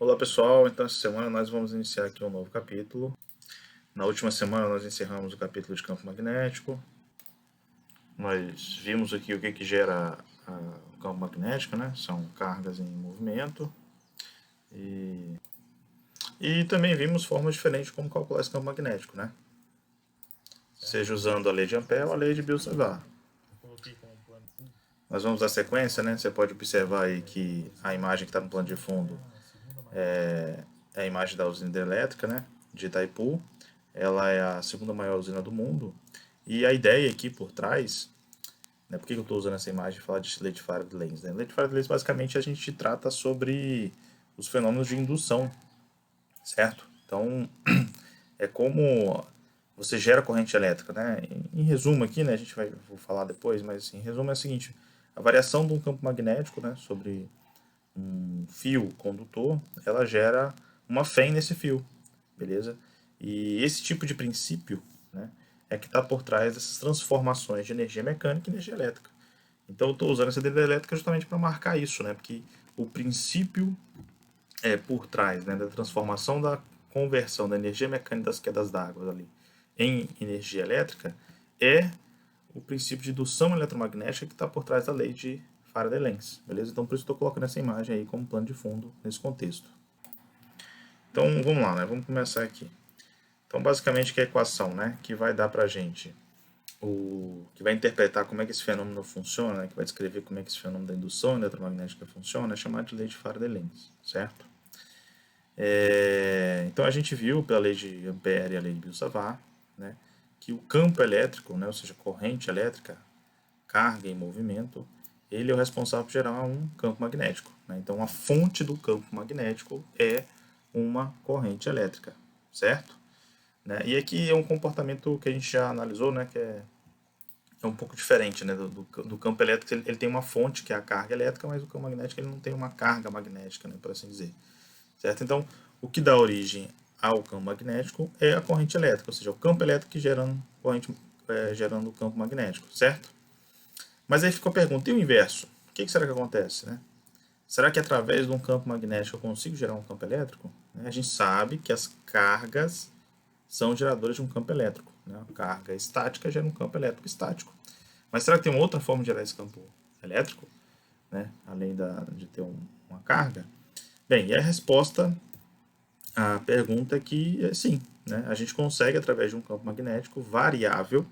Olá pessoal, então essa semana nós vamos iniciar aqui um novo capítulo. Na última semana nós encerramos o capítulo de campo magnético. Nós vimos aqui o que gera o campo magnético, né? São cargas em movimento. E também vimos formas diferentes de como calcular esse campo magnético, né? Seja usando a lei de Ampère ou a lei de Biot-Savart. Nós vamos dar sequência, né? Você pode observar aí que a imagem que está no plano de fundo é a imagem da usina hidrelétrica, né? De Itaipu. Ela é a segunda maior usina do mundo. E a ideia aqui por trás, né, por que eu estou usando essa imagem e falar de lei de Faraday-Lenz? Né? Lei de Faraday-Lenz, basicamente, a gente trata sobre os fenômenos de indução, certo? Então, é como você gera corrente elétrica, né? Em resumo aqui, né, vou falar depois, mas assim, em resumo é o seguinte, a variação de um campo magnético, né, sobre um fio condutor, ela gera uma fém nesse fio, beleza? E esse tipo de princípio, né, é que está por trás dessas transformações de energia mecânica e energia elétrica. Então eu estou usando essa energia elétrica justamente para marcar isso, né, porque o princípio por trás, né, da transformação da conversão da energia mecânica das quedas d'água ali em energia elétrica é o princípio de indução eletromagnética que está por trás da lei de Faraday-Lenz, beleza? Então por isso estou colocando essa imagem aí como plano de fundo nesse contexto. Então vamos lá, né? Vamos começar aqui. Então basicamente que a equação, né, que vai dar para a gente que vai interpretar como é que esse fenômeno funciona, né, que vai descrever como é que esse fenômeno da indução eletromagnética funciona, é chamado de lei de Faraday-Lenz, certo? Então a gente viu pela lei de Ampère e a lei de Biot-Savart, né, que o campo elétrico, né, ou seja, corrente elétrica, carga em movimento, ele é o responsável por gerar um campo magnético. Né? Então a fonte do campo magnético é uma corrente elétrica, certo? Né? E aqui é um comportamento que a gente já analisou, né, que é um pouco diferente, né, do campo elétrico. Ele tem uma fonte que é a carga elétrica, mas o campo magnético ele não tem uma carga magnética, né, por assim dizer. Certo? Então, o que dá origem ao campo magnético é a corrente elétrica, ou seja, o campo elétrico gerando o campo magnético, certo? Mas aí fica a pergunta, e o inverso? O que será que acontece? Né? Será que através de um campo magnético eu consigo gerar um campo elétrico? A gente sabe que as cargas são geradores de um campo elétrico. Né? A carga estática gera um campo elétrico estático. Mas será que tem uma outra forma de gerar esse campo elétrico? Né? Além de ter uma carga? Bem, e a resposta à pergunta é que sim, né? A gente consegue, através de um campo magnético variável,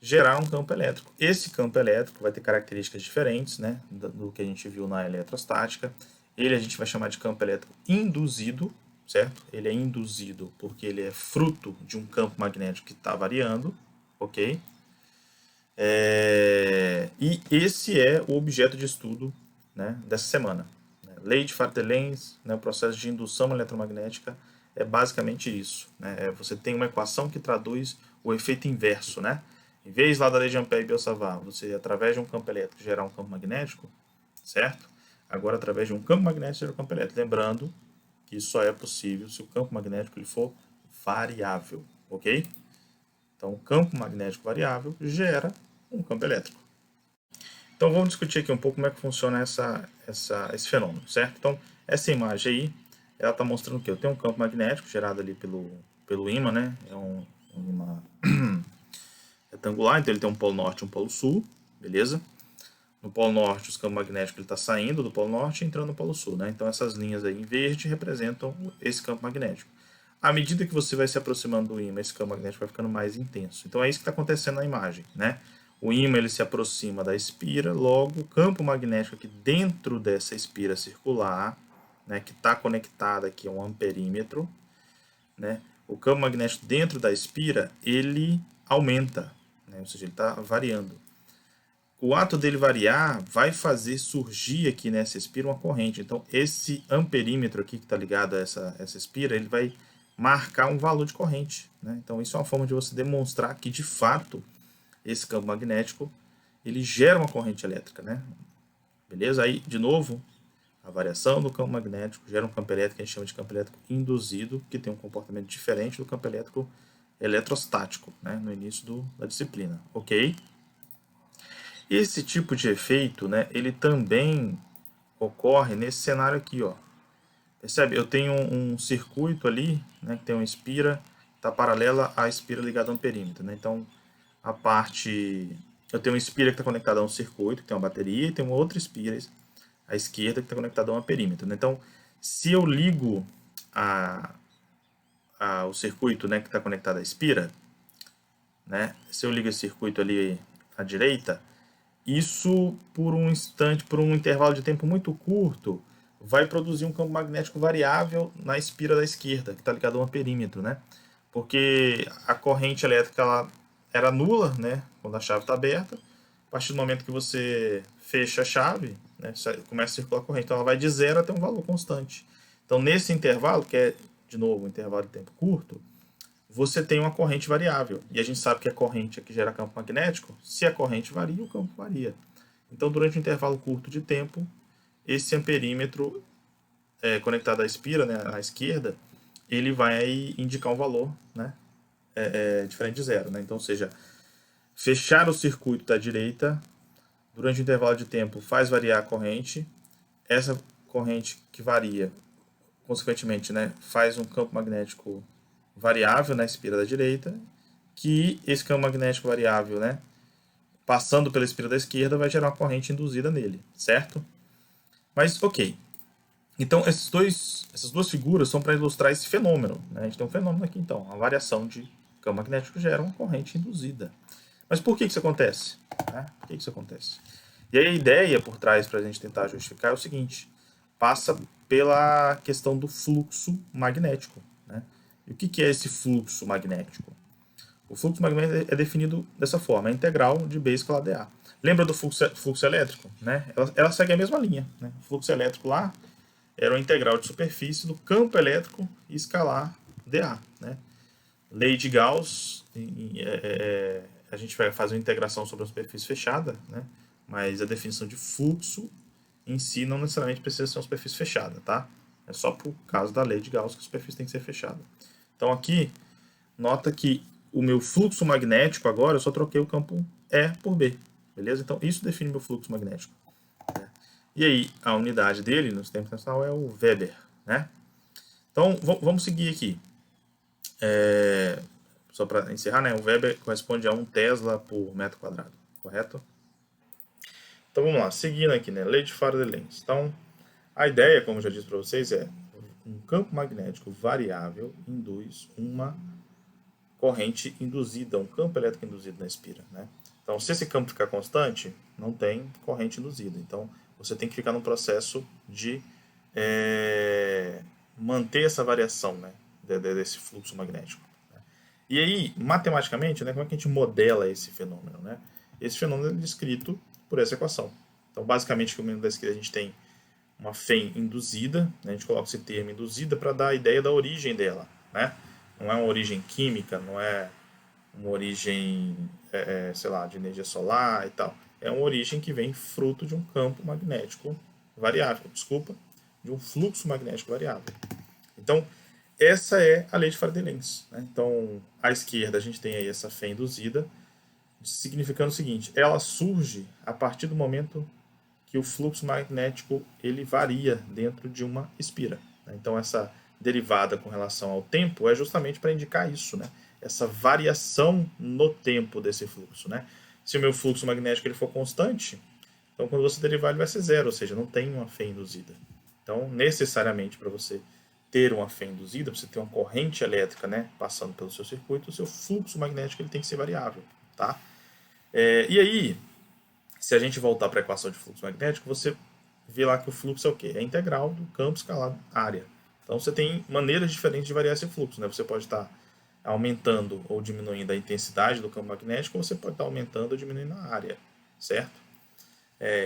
gerar um campo elétrico. Esse campo elétrico vai ter características diferentes, né, do que a gente viu na eletrostática. Ele a gente vai chamar de campo elétrico induzido, certo? Ele é induzido porque ele é fruto de um campo magnético que está variando, ok? E esse é o objeto de estudo, né, dessa semana. Lei de Faraday-Lenz, né, o processo de indução eletromagnética é basicamente isso. Né? Você tem uma equação que traduz o efeito inverso, né? Em vez lá da lei de Ampère e Biot-Savart, você, através de um campo elétrico, gerar um campo magnético, certo? Agora, através de um campo magnético, gera um campo elétrico. Lembrando que isso só é possível se o campo magnético ele for variável, ok? Então, o campo magnético variável gera um campo elétrico. Então, vamos discutir aqui um pouco como é que funciona esse fenômeno, certo? Então, essa imagem aí, ela está mostrando o quê? Eu tenho um campo magnético gerado ali pelo ímã, né? É um ímã retangular, então ele tem um polo norte e um polo sul, beleza? No polo norte, o campo magnético está saindo do polo norte e entrando no polo sul, né? Então essas linhas aí em verde representam esse campo magnético. À medida que você vai se aproximando do ímã, esse campo magnético vai ficando mais intenso. Então é isso que está acontecendo na imagem, né? O ímã ele se aproxima da espira, logo o campo magnético aqui dentro dessa espira circular, né, que está conectada aqui a um amperímetro, né? O campo magnético dentro da espira ele aumenta, né? Ou seja, ele está variando. O ato dele variar vai fazer surgir aqui nessa espira uma corrente. Então, esse amperímetro aqui que está ligado a essa espira, ele vai marcar um valor de corrente. Né? Então, isso é uma forma de você demonstrar que, de fato, esse campo magnético ele gera uma corrente elétrica. Né? Beleza? Aí, de novo, a variação do campo magnético gera um campo elétrico que a gente chama de campo elétrico induzido, que tem um comportamento diferente do campo elétrico eletrostático, né? No início da disciplina. Ok? Esse tipo de efeito, né, ele também ocorre nesse cenário aqui, ó. Percebe? Eu tenho um circuito ali, né, que tem uma espira, está paralela à espira ligada a um perímetro, né? Então, a parte... Eu tenho uma espira que está conectada a um circuito, que tem uma bateria, e tem uma outra espira à esquerda que está conectada a um perímetro, né? Então, se eu ligo o circuito, né, que está conectado à espira, né? Se eu ligo esse circuito ali à direita, isso por um instante, por um intervalo de tempo muito curto, vai produzir um campo magnético variável na espira da esquerda, que está ligado a um perímetro, né? Porque a corrente elétrica ela era nula, né? Quando a chave está aberta. A partir do momento que você fecha a chave, né? Começa a circular a corrente. Então ela vai de zero até um valor constante. Então nesse intervalo, que é de novo um intervalo de tempo curto, você tem uma corrente variável. E a gente sabe que a corrente é que gera campo magnético. Se a corrente varia, o campo varia. Então, durante um intervalo curto de tempo, esse amperímetro conectado à espira, né, à esquerda, ele vai indicar um valor, né, diferente de zero. Né? Então, ou seja, fechar o circuito da direita, durante um intervalo de tempo, faz variar a corrente. Essa corrente que varia, consequentemente, né, faz um campo magnético variável na espira da direita, que esse campo magnético variável, né, passando pela espira da esquerda, vai gerar uma corrente induzida nele, certo? Mas, ok. Então, essas duas figuras são para ilustrar esse fenômeno. Né? A gente tem um fenômeno aqui, então. A variação de campo magnético gera uma corrente induzida. Mas por que isso acontece? Né? Por que isso acontece? E aí a ideia por trás, para a gente tentar justificar, é o seguinte. Passa pela questão do fluxo magnético. Né? E o que é esse fluxo magnético? O fluxo magnético é definido dessa forma, a integral de B escalado dA. Lembra do fluxo elétrico? Né? Ela segue a mesma linha. Né? O fluxo elétrico lá era uma integral de superfície do campo elétrico escalar dA. Né? Lei de Gauss, a gente vai fazer uma integração sobre a superfície fechada, né? Mas a definição de fluxo em si não necessariamente precisa ser uma superfície fechada, tá? É só por causa da lei de Gauss que a superfície tem que ser fechada. Então aqui, nota que o meu fluxo magnético agora, eu só troquei o campo E por B, beleza? Então isso define meu fluxo magnético. E aí, a unidade dele no sistema internacional é o Weber, né? Então, vamos seguir aqui. Só para encerrar, né? O Weber corresponde a 1 Tesla por metro quadrado, correto? Então, vamos lá. Seguindo aqui, né? Lei de Faraday-Lenz. Então, a ideia, como eu já disse para vocês, é um campo magnético variável induz uma corrente induzida, um campo elétrico induzido na espira, né? Então, se esse campo ficar constante, não tem corrente induzida. Então, você tem que ficar num processo de manter essa variação, né, desse fluxo magnético. Né? E aí, matematicamente, né, como é que a gente modela esse fenômeno? Né? Esse fenômeno é descrito por essa equação. Então, basicamente, como da esquerda a gente tem uma FEM induzida, né, a gente coloca esse termo induzida para dar a ideia da origem dela. Né? Não é uma origem química, não é uma origem, sei lá, de energia solar e tal. É uma origem que vem fruto de um campo magnético variável, de um fluxo magnético variável. Então, essa é a lei de Faraday-Lenz. Né? Então, à esquerda a gente tem aí essa fé induzida, significando o seguinte, ela surge a partir do momento que o fluxo magnético ele varia dentro de uma espira. Né? Então, essa derivada com relação ao tempo é justamente para indicar isso, né? Essa variação no tempo desse fluxo. Né? Se o meu fluxo magnético ele for constante, então quando você derivar ele vai ser zero, ou seja, não tem uma fé induzida. Então, necessariamente, para você ter uma fé induzida, para você ter uma corrente elétrica, né, passando pelo seu circuito, o seu fluxo magnético ele tem que ser variável. Tá? E aí, se a gente voltar para a equação de fluxo magnético, você vê lá que o fluxo é o quê? É a integral do campo escalar área. Então, você tem maneiras diferentes de variar esse fluxo. Né? Você pode estar aumentando ou diminuindo a intensidade do campo magnético, ou você pode estar aumentando ou diminuindo a área, certo?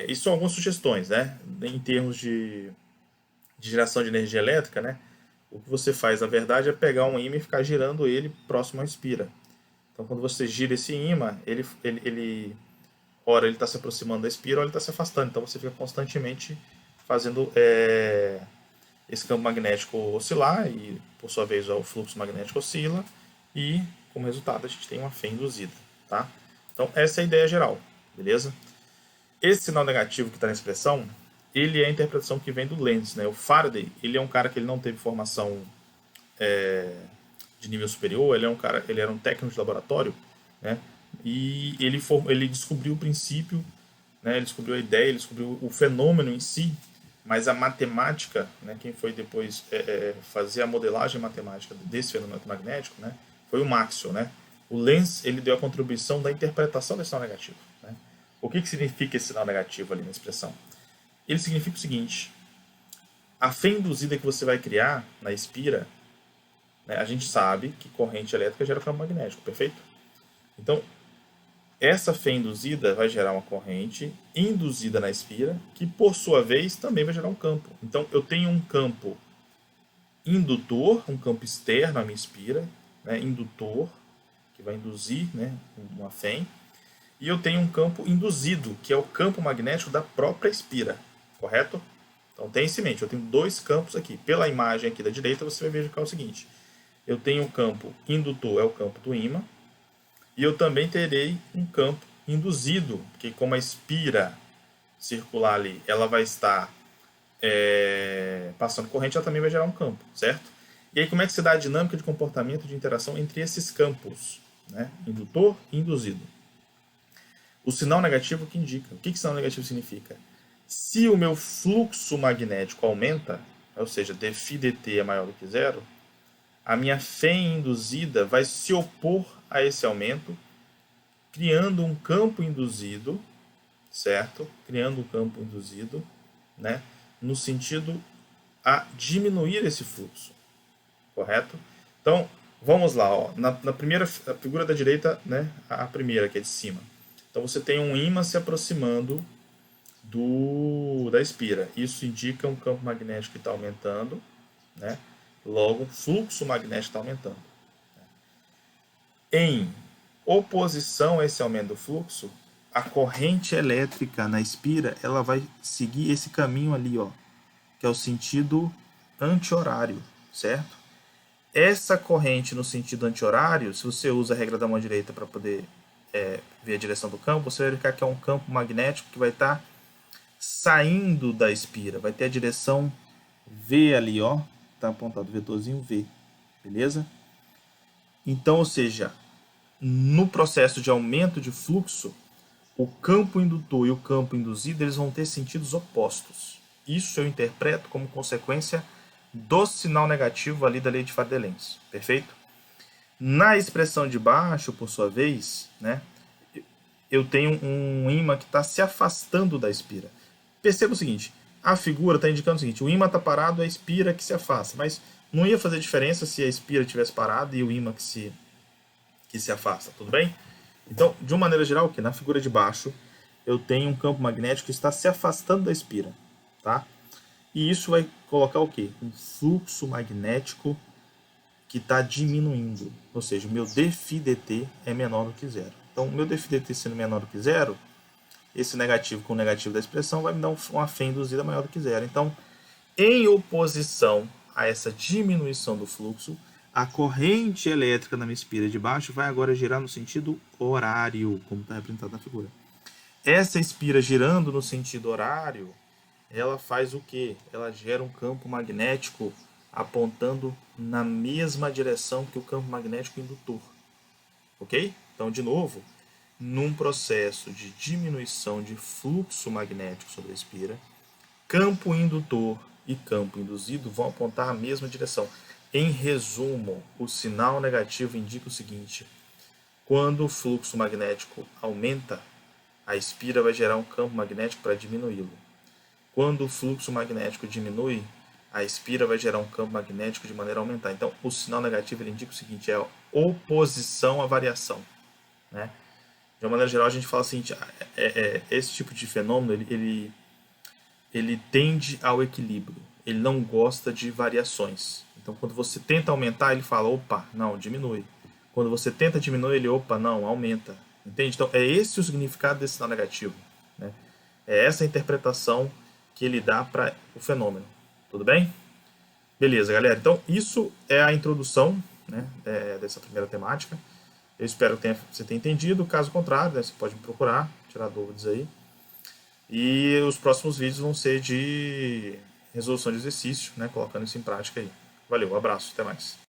Isso são algumas sugestões, né? Em termos de geração de energia elétrica, né? O que você faz, na verdade, é pegar um ímã e ficar girando ele próximo à espira. Então, quando você gira esse ímã, ora ele está se aproximando da espira, ora ele está se afastando. Então, você fica constantemente fazendo esse campo magnético oscilar e, por sua vez, o fluxo magnético oscila e, como resultado, a gente tem uma fé induzida. Tá? Então, essa é a ideia geral, beleza? Esse sinal negativo que está na expressão ele é a interpretação que vem do Lenz, né? O Faraday, ele é um cara que ele não teve formação de nível superior, ele era um técnico de laboratório, né? E ele descobriu o princípio, né? Ele descobriu a ideia, ele descobriu o fenômeno em si, mas a matemática, né? Quem foi depois fazer a modelagem matemática desse fenômeno magnético, né? Foi o Maxwell, né? O Lenz, ele deu a contribuição da interpretação desse sinal negativo, né? O que significa esse sinal negativo ali na expressão? Ele significa o seguinte: a fé induzida que você vai criar na espira, né, a gente sabe que corrente elétrica gera campo magnético, perfeito? Então, essa fé induzida vai gerar uma corrente induzida na espira, que por sua vez também vai gerar um campo. Então, eu tenho um campo indutor, um campo externo à minha espira, né, indutor, que vai induzir, né, uma fé, e eu tenho um campo induzido, que é o campo magnético da própria espira, correto? Então tenha isso em mente, eu tenho dois campos aqui. Pela imagem aqui da direita você vai verificar o seguinte: eu tenho um campo indutor, é o campo do ímã, e eu também terei um campo induzido, que como a espira circular ali, ela vai estar passando corrente, ela também vai gerar um campo, certo? E aí como é que se dá a dinâmica de comportamento de interação entre esses campos, né? Indutor e induzido? O sinal negativo que indica. O que sinal negativo significa? Se o meu fluxo magnético aumenta, ou seja, dφdt é maior do que zero, a minha fé induzida vai se opor a esse aumento, criando um campo induzido, certo? Criando um campo induzido, né? No sentido a diminuir esse fluxo, correto? Então, vamos lá, ó. Na primeira a figura da direita, né? A primeira, que é de cima. Então você tem um ímã se aproximando da espira. Isso indica um campo magnético que está aumentando, né? Logo, o fluxo magnético está aumentando. Em oposição a esse aumento do fluxo, a corrente elétrica na espira ela vai seguir esse caminho ali, ó, que é o sentido anti-horário, certo? Essa corrente no sentido anti-horário, se você usa a regra da mão direita para poder ver a direção do campo, você vai verificar que é um campo magnético que vai estar saindo da espira, vai ter a direção V ali, ó, tá apontado o vetorzinho V, beleza? Então, ou seja, no processo de aumento de fluxo, o campo indutor e o campo induzido eles vão ter sentidos opostos. Isso eu interpreto como consequência do sinal negativo ali da lei de Faraday-Lenz, perfeito? Na expressão de baixo, por sua vez, né, eu tenho um ímã que está se afastando da espira. Perceba o seguinte, a figura está indicando o seguinte, o ímã está parado, a espira que se afasta, mas não ia fazer diferença se a espira tivesse parado e o ímã que se afasta, tudo bem? Então, de uma maneira geral, na figura de baixo, eu tenho um campo magnético que está se afastando da espira, tá? E isso vai colocar o quê? Um fluxo magnético que está diminuindo, ou seja, o meu dφdt é menor do que zero. Então, o meu dφdt sendo menor do que zero, esse negativo com o negativo da expressão vai me dar uma fé induzida maior do que zero. Então, em oposição a essa diminuição do fluxo, a corrente elétrica na minha espira de baixo vai agora girar no sentido horário, como está representado na figura. Essa espira girando no sentido horário, ela faz o quê? Ela gera um campo magnético apontando na mesma direção que o campo magnético indutor. Ok? Então, de novo, num processo de diminuição de fluxo magnético sobre a espira, campo indutor e campo induzido vão apontar a mesma direção. Em resumo, o sinal negativo indica o seguinte: quando o fluxo magnético aumenta, a espira vai gerar um campo magnético para diminuí-lo. Quando o fluxo magnético diminui, a espira vai gerar um campo magnético de maneira a aumentar. Então, o sinal negativo ele indica o seguinte: é a oposição à variação, né? De uma maneira geral, a gente fala o seguinte: esse tipo de fenômeno ele tende ao equilíbrio. Ele não gosta de variações. Então, quando você tenta aumentar, ele fala, opa, não, diminui. Quando você tenta diminuir, ele, opa, não, aumenta. Entende? Então, é esse o significado desse sinal negativo, né? É essa a interpretação que ele dá para o fenômeno. Tudo bem? Beleza, galera. Então, isso é a introdução, né, dessa primeira temática. Eu espero que você tenha entendido. Caso contrário, né, você pode me procurar, tirar dúvidas aí. E os próximos vídeos vão ser de resolução de exercício, né? Colocando isso em prática aí. Valeu, abraço, até mais.